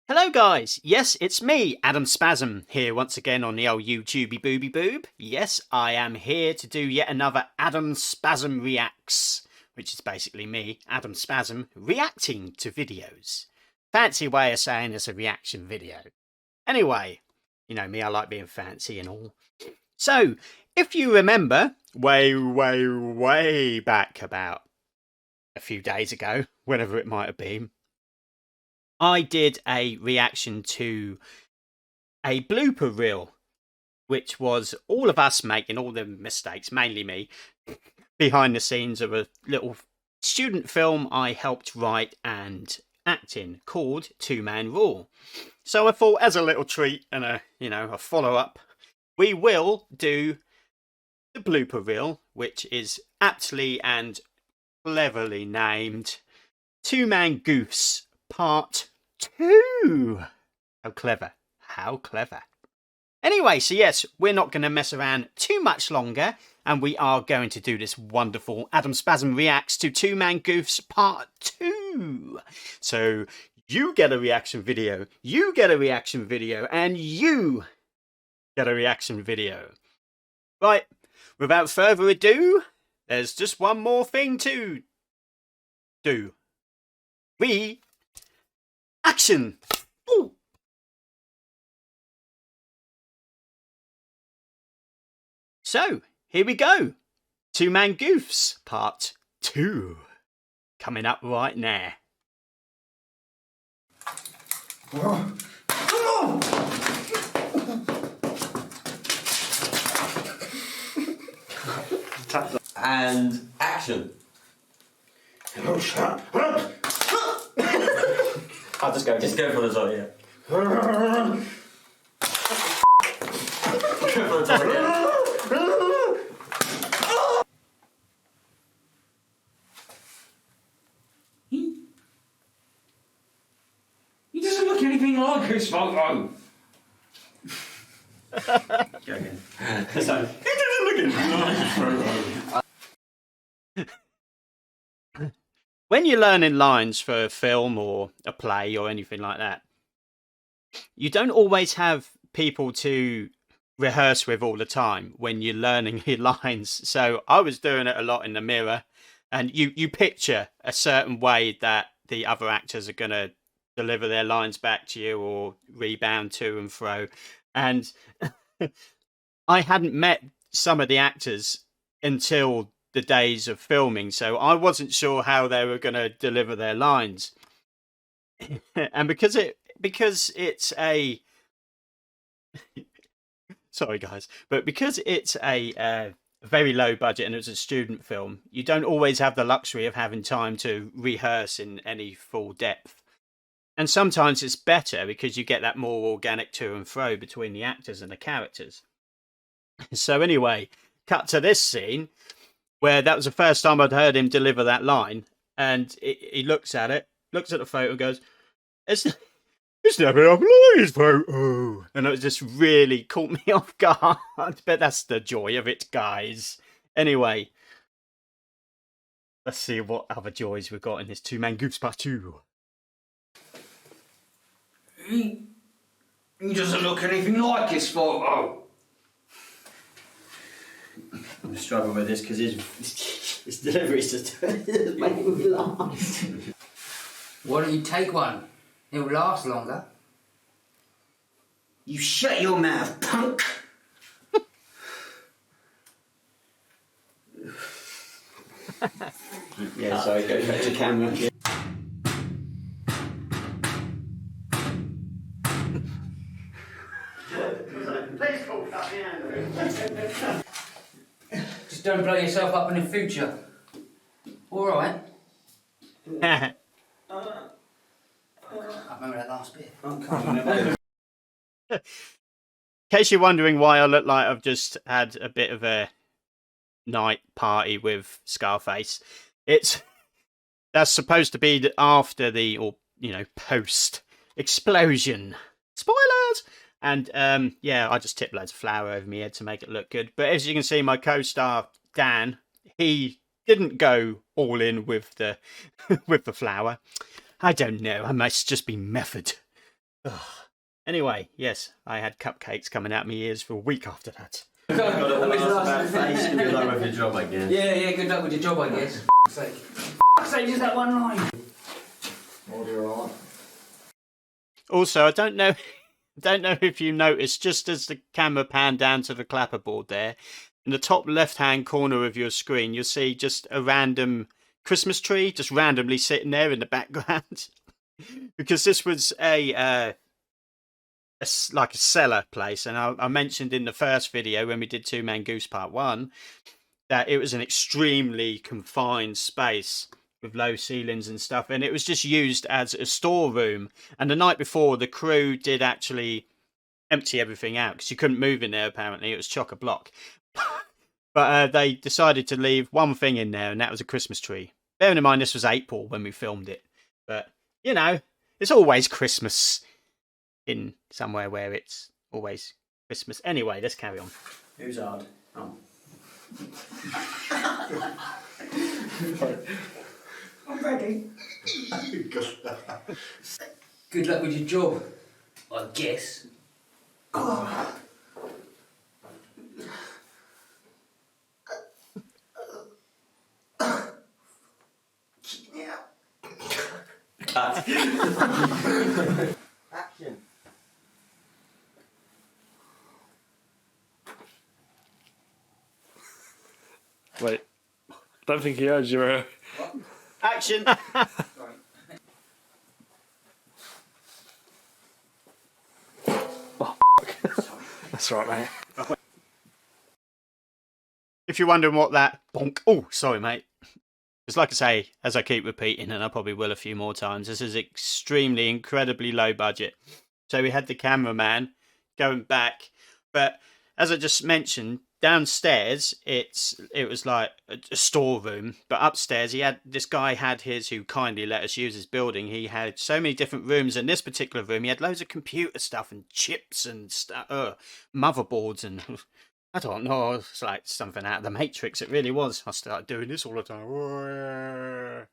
Hello guys, yes it's me, Adam Spasm, here once again on the old YouTubey booby boob. Yes, I am here to do yet another Adam Spasm Reacts, which is basically me, Adam Spasm, reacting to videos. Fancy way of saying it's a reaction video. Anyway, you know me, I like being fancy and all. So, if you remember, way back about a few days ago, whenever it might have been, I did a reaction to a blooper reel, which was all of us making all the mistakes, mainly me, behind the scenes of a little student film I helped write and act in called Two Man Rule. So I thought, as a little treat and a follow-up, we will do the blooper reel, which is aptly and cleverly named Two Man Goofs Part 2. How clever. How clever. Anyway, so yes, we're not going to mess around too much longer, and we are going to do this wonderful Adam Spasm Reacts to Two Man Goofs Part 2. So you get a reaction video, you get a reaction video, and you get a reaction video. Right, without further ado, there's just one more thing to do. Action! Ooh. So, here we go. Two Man Goofs, Part 2. Coming up right now. And action. I'll just go for the top, yeah. Go for the top again. He doesn't look anything like his photo. Go again. So, he doesn't look anything like his photo. When you're learning lines for a film or a play or anything like that, you don't always have people to rehearse with all the time when you're learning your lines. So I was doing it a lot in the mirror, and you picture a certain way that the other actors are going to deliver their lines back to you or rebound to and fro. And I hadn't met some of the actors until the days of filming, so I wasn't sure how they were going to deliver their lines. And because it's a sorry guys, but because it's a very low budget and it's a student film, you don't always have the luxury of having time to rehearse in any full depth. And sometimes it's better because you get that more organic to and fro between the actors and the characters. So anyway, cut to this scene where that was the first time I'd heard him deliver that line, and he looks at it, looks at the photo and goes, it's never enough lines, photo. And it just really caught me off guard, but that's the joy of it, guys. Anyway, let's see what other joys we've got in this Two Man Goofs Part 2. He doesn't look anything like his photo. I'm struggling with this because his delivery's just making me laugh. Why don't you take one? It'll last longer. You shut your mouth, punk! Yeah, sorry, go back to camera. Yeah. Please call cut me out. Just don't blow yourself up in the future. Alright. I remember that last bit. In case you're wondering why I look like I've just had a bit of a night party with Scarface, that's supposed to be after post explosion. Spoilers! And yeah, I just tipped loads of flour over my head to make it look good. But as you can see, my co-star Dan, he didn't go all in with the with the flour. I don't know. I must just be method. Anyway, yes, I had cupcakes coming out my ears for a week after that. Got it all about face and good luck with your job, I guess. Yeah, good luck with your job, I guess. Fuck's sake, just that one line. Alright. Also, I don't know if you noticed, just as the camera panned down to the clapperboard there, in the top left-hand corner of your screen, you'll see just a random Christmas tree just randomly sitting there in the background. Because this was like a cellar place, and I mentioned in the first video when we did Two Man Goose Part 1 that it was an extremely confined space with low ceilings and stuff, and it was just used as a storeroom. And the night before, the crew did actually empty everything out because you couldn't move in there, apparently. It was chock-a-block. But they decided to leave one thing in there, and that was a Christmas tree. Bearing in mind this was April when we filmed it, but you know, it's always Christmas in somewhere where it's always Christmas. Anyway, let's carry on. Who's hard? Oh. I'm ready. Good luck with your job, I guess. Action. Wait, I don't think he heard you. Action! That's right, mate. If you're wondering what that bonk, oh, sorry, mate. It's like I say, as I keep repeating, and I probably will a few more times, this is extremely, incredibly low budget. So we had the cameraman going back, but as I just mentioned, downstairs it was like a storeroom, but upstairs this guy had his, who kindly let us use his building. He had so many different rooms. In this particular room, he had loads of computer stuff and chips and motherboards and I don't know, it's like something out of the Matrix. It really was. I started doing this all the time.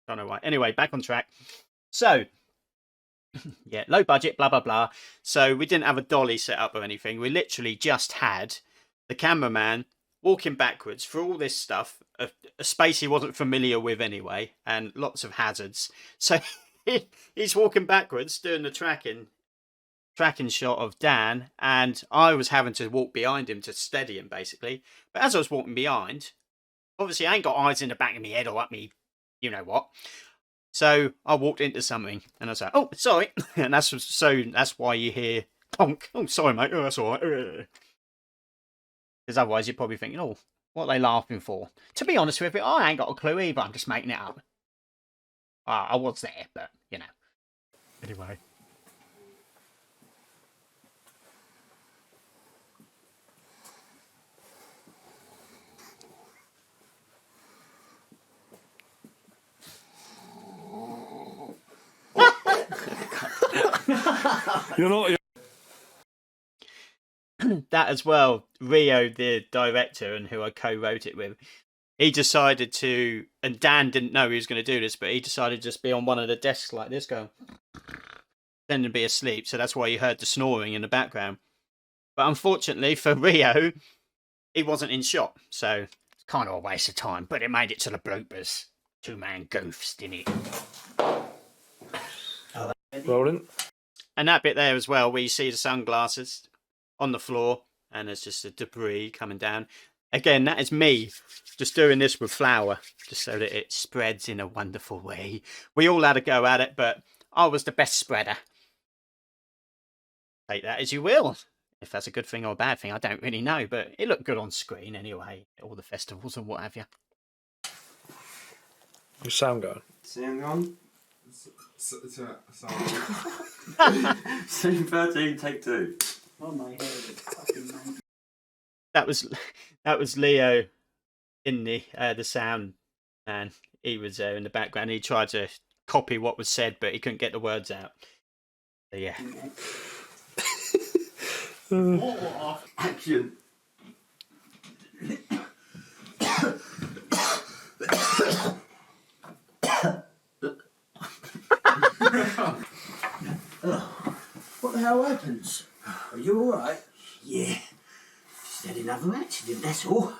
Don't know why. Anyway, back on track. So yeah, low budget, blah blah blah. So we didn't have a dolly set up or anything. We literally just had the cameraman walking backwards through all this stuff, a space he wasn't familiar with anyway, and lots of hazards. So he's walking backwards, doing the tracking shot of Dan, and I was having to walk behind him to steady him, basically. But as I was walking behind, obviously I ain't got eyes in the back of my head or up me, you know what. So I walked into something, and I was like, "Oh, sorry," and that's why you hear "honk." Oh, sorry, mate. Oh, that's all right. Because otherwise you're probably thinking, "Oh, what are they laughing for?" To be honest with you, I ain't got a clue either. I'm just making it up. I was there, but you know. Anyway. You're not. That as well, Rio, the director, and who I co-wrote it with, he decided to, and Dan didn't know he was going to do this, but he decided to just be on one of the desks like this, going, then to be asleep. So that's why you heard the snoring in the background. But unfortunately for Rio, he wasn't in shot, so it's kind of a waste of time. But it made it to the bloopers. Two-man Goofs, didn't it? Rolling. And that bit there as well, where you see the sunglasses on the floor, and there's just a debris coming down. Again, that is me just doing this with flour, just so that it spreads in a wonderful way. We all had a go at it, but I was the best spreader. Take that as you will. If that's a good thing or a bad thing, I don't really know, but it looked good on screen anyway, at all the festivals and what have you. Your sound going. Sound on? Scene 13, take 2. Oh my head, fucking man. That was Leo in the sound, and he was there in the background. He tried to copy what was said, but he couldn't get the words out. So yeah. Action. the hell happens? Are you alright? Yeah. Just had another accident, that's all.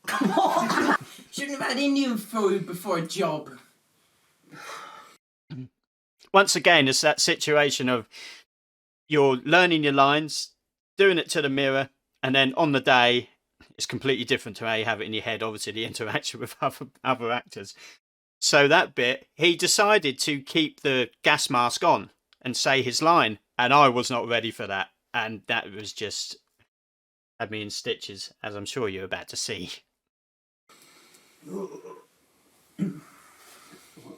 Come on! Shouldn't have had Indian food before a job. Once again, it's that situation of you're learning your lines, doing it to the mirror, and then on the day, it's completely different to how you have it in your head. Obviously, the interaction with other actors. So that bit, he decided to keep the gas mask on and say his line, and I was not ready for that, and that was just had me in stitches, as I'm sure you're about to see. I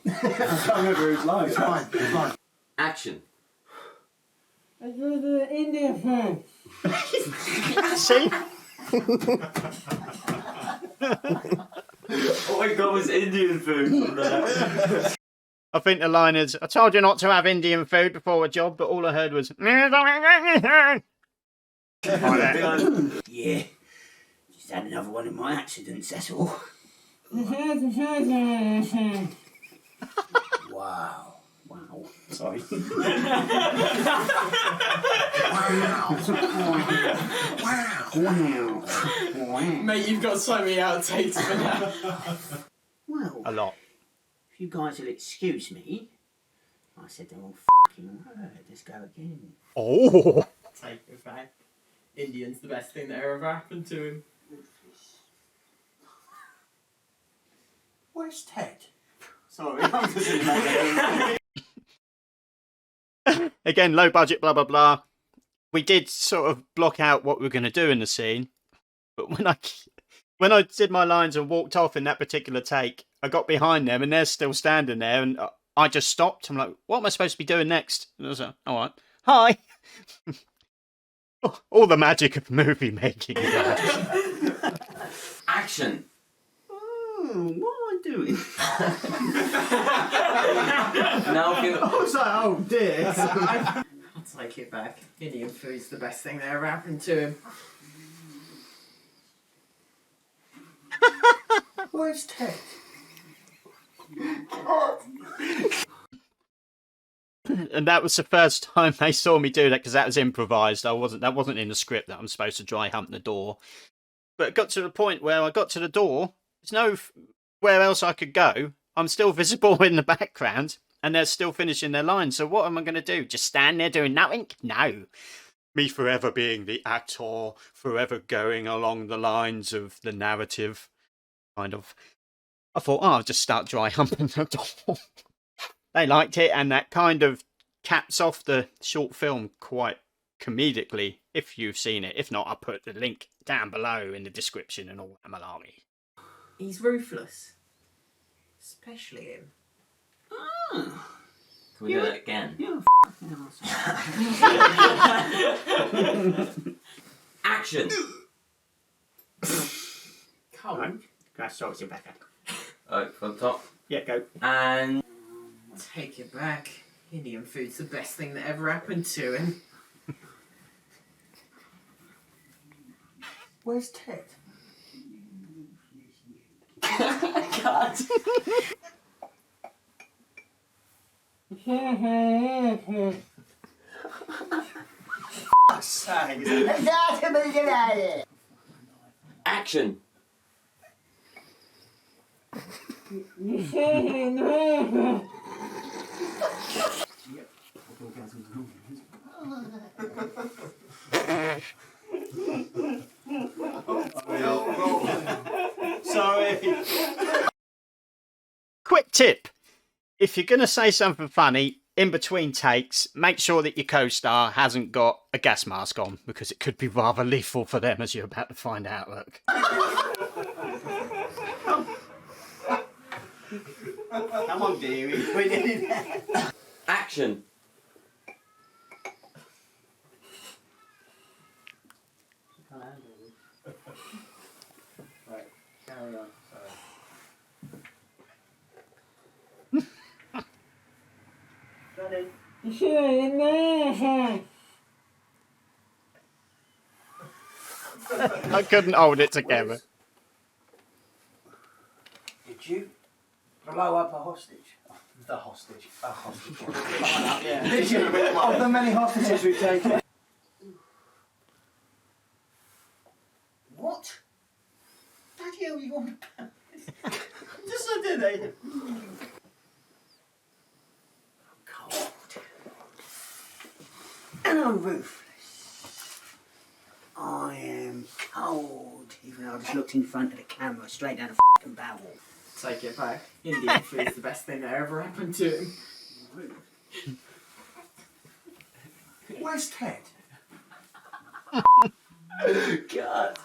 can't remember his line. It's fine. Action. Indian food. See? All I got was Indian food from there. I think the line is, I told you not to have Indian food before a job, but all I heard was... Yeah. Just had another one of my accidents, that's all. Wow. Sorry. Wow. Mate, you've got so many outtakes for that. Well, A lot. if you guys will excuse me, I said the wrong fucking word. Let's go again. Oh! Take it back. Indian's the best thing that ever happened to him. Where's Ted? Sorry, I'm just in that. Again, low budget, blah, blah, blah. We did sort of block out what we were going to do in the scene. But when I did my lines and walked off in that particular take, I got behind them and they're still standing there and I just stopped. I'm like, what am I supposed to be doing next? And I was like, all right, hi. All the magic of movie making. Action. What am I doing? Now feel. I was like, oh dear. I'll take it back. Indian food's the best thing that ever happened to him. Where's Ted? And that was the first time they saw me do that because that was improvised. That wasn't in the script that I'm supposed to dry hump the door. But it got to the point where I got to the door. There's nowhere else I could go. I'm still visible in the background, and they're still finishing their lines. So what am I going to do? Just stand there doing nothing? No. Me forever being the actor, forever going along the lines of the narrative. Kind of. I thought, I'll just start dry humping the door. They liked it, and that kind of caps off the short film quite comedically, if you've seen it. If not, I'll put the link down below in the description and all that malarkey. He's ruthless. Especially him. Can we do it again? You're Action. Cold. Can I start you back up? From top. Yeah, go. And Take it back. Indian food's the best thing that ever happened to him. Where's Ted? cut. Action. Sorry. Quick tip. If you're going to say something funny in between takes, make sure that your co-star hasn't got a gas mask on, because it could be rather lethal for them, as you're about to find out. Look. Come on, dearie. We did it. Action. Right, carry on. Sorry. I couldn't hold it together. Did you blow up a hostage? The hostage. A hostage. Yeah. Of the many hostages we've taken. What? Bloody hell, you want to just I did it. I'm cold. And I'm ruthless. I am cold. Even though I just looked in front of the camera, straight down the f***ing barrel. Take it back. Indian food's the best thing that ever happened to him. Where's Ted? God.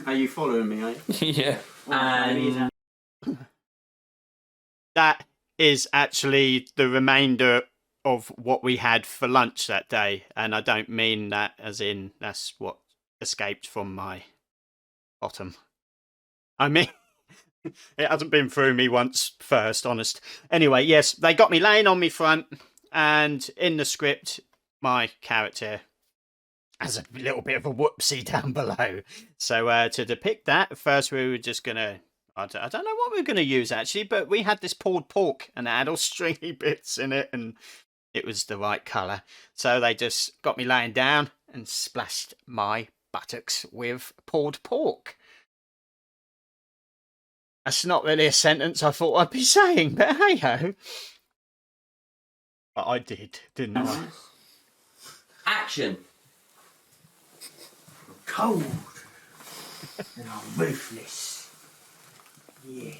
Are you following me, are you? Yeah. And That is actually the remainder of what we had for lunch that day. And I don't mean that as in that's what escaped from my bottom. I mean, it hasn't been through me once first, honest. Anyway, yes, they got me laying on me front. And in the script, my character has a little bit of a whoopsie down below. So to depict that, first we were just going to... I don't know what we were going to use, actually, but we had this pulled pork, and it had all stringy bits in it, and it was the right colour. So they just got me laying down and splashed my buttocks with pulled pork. That's not really a sentence I thought I'd be saying, but hey-ho. But I did, didn't I? action. I'm cold. And I'm ruthless. Yeah.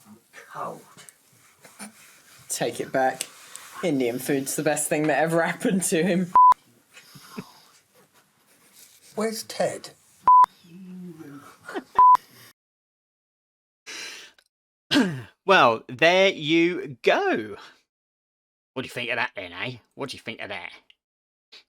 I'm cold. Take it back. Indian food's the best thing that ever happened to him. Where's Ted? Well, there you go. What do you think of that then, eh? What do you think of that?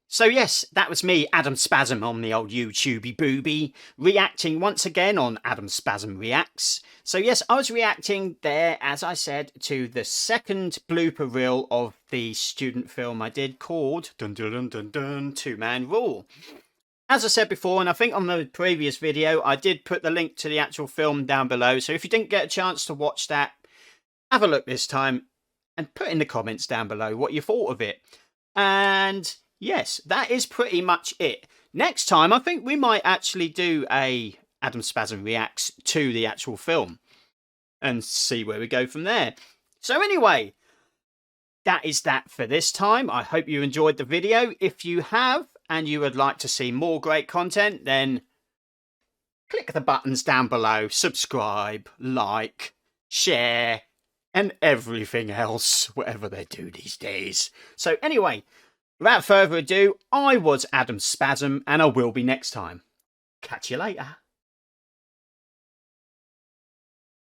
So yes, that was me, Adam Spasm, on the old YouTubey booby, reacting once again on Adam Spasm Reacts. So yes, I was reacting there, as I said, to the second blooper reel of the student film I did called Dun Dun Dun Dun Dun 2-Man Rule. As I said before, and I think on the previous video, I did put the link to the actual film down below. So if you didn't get a chance to watch that, have a look this time and put in the comments down below what you thought of it. And yes, that is pretty much it. Next time, I think we might actually do a Adam Spasm Reacts to the actual film and see where we go from there. So anyway, that is that for this time. I hope you enjoyed the video. If you have, and you would like to see more great content, then click the buttons down below, subscribe, like, share, and everything else, whatever they do these days. So anyway, without further ado, I was Adam Spasm, and I will be next time. Catch you later.